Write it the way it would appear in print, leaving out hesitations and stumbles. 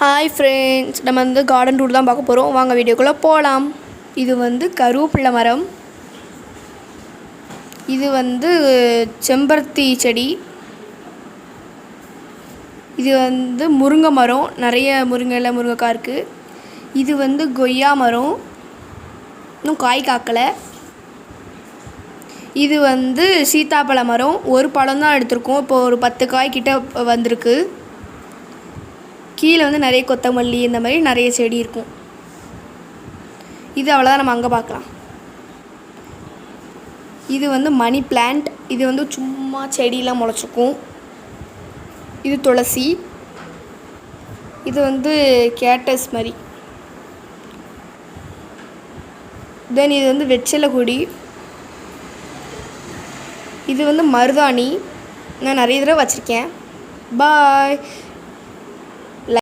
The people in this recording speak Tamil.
ஹாய் ஃப்ரெண்ட்ஸ், நம்ம வந்து கார்டன் டூர் தான் பார்க்க போகிறோம். வாங்க வீடியோக்குள்ளே போகலாம். இது வந்து கருவேப்பிலை மரம். இது வந்து செம்பருத்தி செடி. இது வந்து முருங்கை மரம், நிறைய முருங்கைக்காய் இருக்குது. இது வந்து கொய்யா மரம், இன்னும் காய் காக்கலை. இது வந்து சீத்தாப்பழ மரம். ஒரு பழம் தான் எடுத்திருக்கோம், இப்போ ஒரு 10 காய் கிட்ட வந்திருக்கு. கீழே வந்து நிறைய கொத்தமல்லி இந்த மாதிரி நிறைய செடி இருக்கும். இது அவ்வளோதான், நம்ம அங்கே பார்க்கலாம். இது வந்து மணி பிளான்ட். இது வந்து சும்மா செடியெலாம் முளைச்சிக்கும். இது துளசி. இது வந்து கேட்டஸ் மாதிரி. தென் இது வந்து வெற்றிலை கொடி. இது வந்து மருதாணி. நான் நிறைய தடவை வச்சுருக்கேன். பாய்.